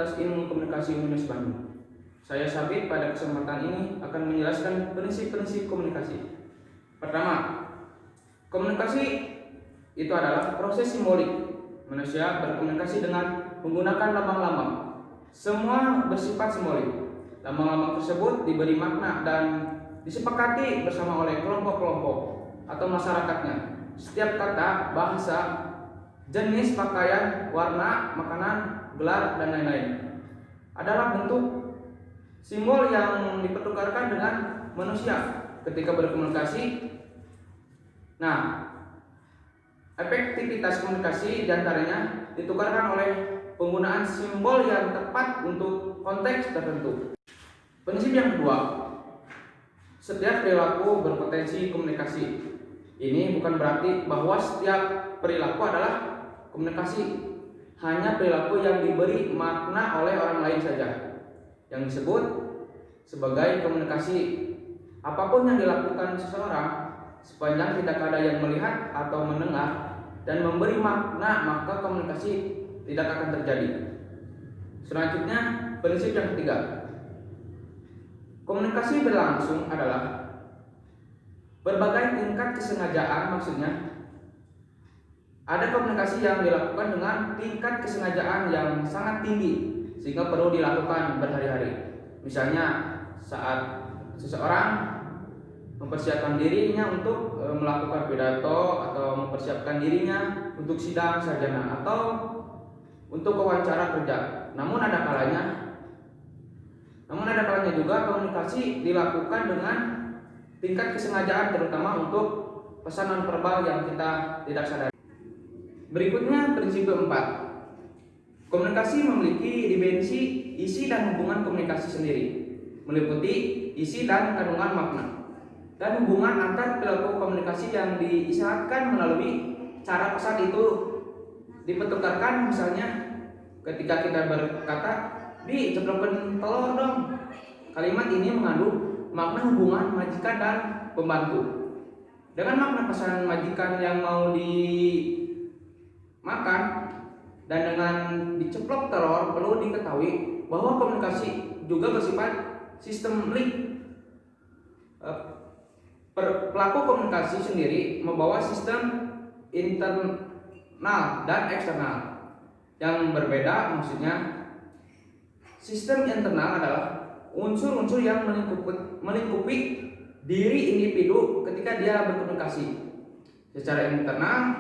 Fakultas Ilmu Komunikasi UNES Bandung. Saya Sabit pada kesempatan ini akan menjelaskan prinsip-prinsip komunikasi. Pertama, komunikasi itu adalah proses simbolik. Manusia berkomunikasi dengan menggunakan lambang-lambang. Semua bersifat simbolik. Lambang-lambang tersebut diberi makna dan disepakati bersama oleh kelompok-kelompok atau masyarakatnya. Setiap kata, bahasa, jenis pakaian, warna, makanan, gelar, dan lain-lain adalah bentuk simbol yang dipertukarkan dengan manusia ketika berkomunikasi. Nah, efektivitas komunikasi diantaranya ditukarkan oleh penggunaan simbol yang tepat untuk konteks tertentu. Prinsip yang kedua, setiap perilaku berpotensi komunikasi. Ini bukan berarti bahwa setiap perilaku adalah komunikasi. Hanya perilaku yang diberi makna oleh orang lain saja yang disebut sebagai komunikasi. Apapun yang dilakukan seseorang, sepanjang tidak ada yang melihat atau mendengar dan memberi makna, maka komunikasi tidak akan terjadi. Selanjutnya, prinsip yang ketiga, komunikasi berlangsung adalah berbagai tingkat kesengajaan. Maksudnya, ada komunikasi yang dilakukan dengan tingkat kesengajaan yang sangat tinggi sehingga perlu dilakukan berhari-hari. Misalnya saat seseorang mempersiapkan dirinya untuk melakukan pidato atau mempersiapkan dirinya untuk sidang sarjana atau untuk wawancara kerja. Namun ada kalanya juga komunikasi dilakukan dengan tingkat kesengajaan, terutama untuk pesan nonverbal yang kita tidak sadari. Berikutnya prinsip keempat, komunikasi memiliki dimensi isi dan hubungan komunikasi sendiri, meliputi isi dan kandungan makna dan hubungan antar perilaku komunikasi yang diisyaratkan melalui cara pesan itu dipertukarkan. Misalnya ketika kita berkata, "Bi, ceplokkan telur dong." Kalimat ini mengandung makna hubungan majikan dan pembantu. Dengan makna pesan majikan yang mau dimakan dan dengan diceplok telur, perlu diketahui bahwa komunikasi juga bersifat sistemik. Pelaku komunikasi sendiri membawa sistem internal dan eksternal yang berbeda. Maksudnya, sistem internal adalah unsur-unsur yang melingkupi diri individu ketika dia berkomunikasi. Secara internal,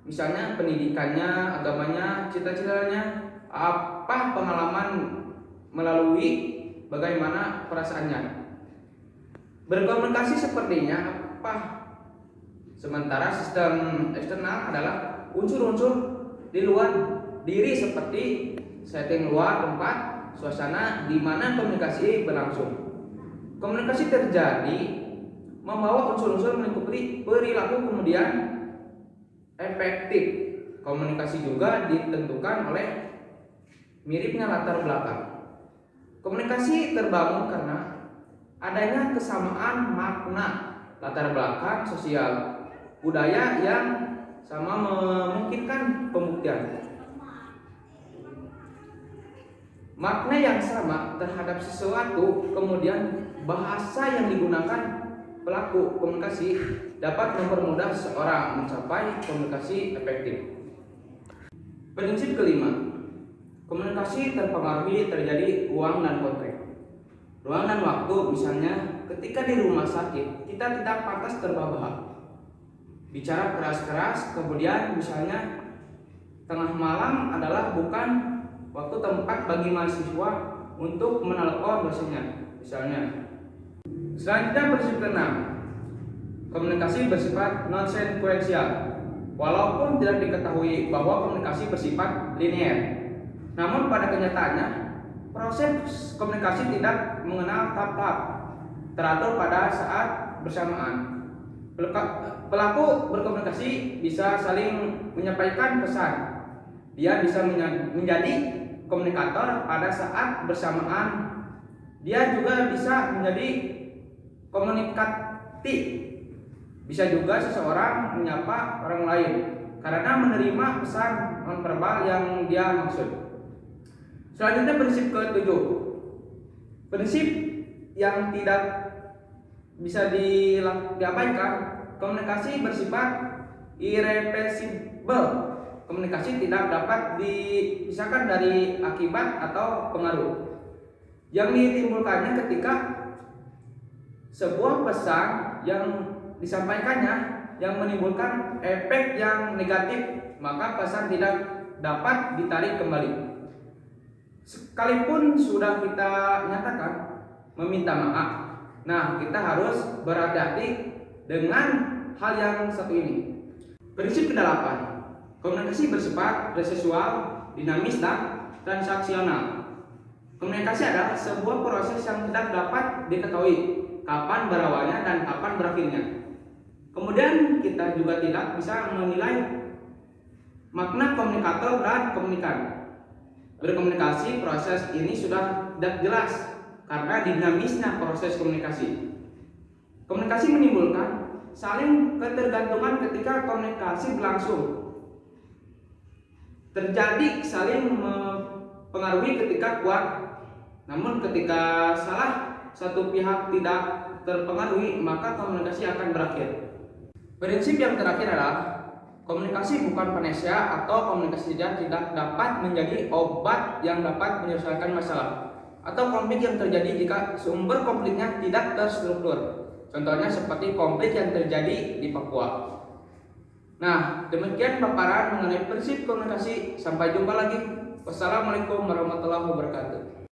misalnya pendidikannya, agamanya, cita-citanya, apa pengalaman melalui bagaimana perasaannya. Berkomunikasi sepertinya apa? Sementara sistem eksternal adalah unsur-unsur di luar diri seperti setting luar, tempat, suasana di mana komunikasi berlangsung. Komunikasi terjadi membawa unsur-unsur melingkupi perilaku, kemudian efektif. Komunikasi juga ditentukan oleh miripnya latar belakang. Komunikasi terbangun karena adanya kesamaan makna, latar belakang sosial, budaya yang sama memungkinkan pembuktian. Makna yang sama terhadap sesuatu, kemudian bahasa yang digunakan pelaku komunikasi dapat mempermudah seseorang mencapai komunikasi efektif. Prinsip kelima, komunikasi terpengaruhi terjadi ruang dan konteks. Ruang dan waktu, misalnya ketika di rumah sakit kita tidak pantas terbahak-bahak, bicara keras-keras. Kemudian misalnya tengah malam adalah bukan waktu tempat bagi mahasiswa untuk menelpon dosennya misalnya. Selanjutnya prinsip ke-6, komunikasi bersifat non-sekuensial. Walaupun tidak diketahui bahwa komunikasi bersifat linear, namun pada kenyataannya proses komunikasi tidak mengenal tahap teratur pada saat bersamaan. Pelaku berkomunikasi bisa saling menyampaikan pesan. Dia bisa menjadi komunikator pada saat bersamaan. Dia juga bisa menjadi komunikatif. Bisa juga seseorang menyapa orang lain karena menerima pesan nonverbal yang dia maksud. Selanjutnya prinsip ke-7. Prinsip yang tidak bisa diabaikan, komunikasi bersifat irreversible. Komunikasi tidak dapat dipisahkan dari akibat atau pengaruh yang ditimbulkannya ketika sebuah pesan yang disampaikannya yang menimbulkan efek yang negatif, maka pesan tidak dapat ditarik kembali. Sekalipun sudah kita nyatakan meminta maaf, nah kita harus berhati-hati dengan hal yang satu ini. Prinsip ke-8, komunikasi bersifat prosesual, dinamis, dan transaksional. Komunikasi adalah sebuah proses yang tidak dapat diketahui kapan berawalnya dan kapan berakhirnya. Kemudian kita juga tidak bisa menilai makna komunikator dan komunikan. Berkomunikasi, proses ini sudah tidak jelas karena dinamisnya proses komunikasi. Komunikasi menimbulkan saling ketergantungan ketika komunikasi berlangsung. Terjadi saling mempengaruhi ketika kuat, namun ketika salah satu pihak tidak terpengaruhi, maka komunikasi akan berakhir. Prinsip yang terakhir adalah komunikasi bukan panesia atau komunikasi saja tidak dapat menjadi obat yang dapat menyelesaikan masalah atau konflik yang terjadi jika sumber konfliknya tidak terstruktur. Contohnya seperti konflik yang terjadi di Papua. Nah, demikian paparan mengenai prinsip komunikasi. Sampai jumpa lagi. Wassalamualaikum warahmatullahi wabarakatuh.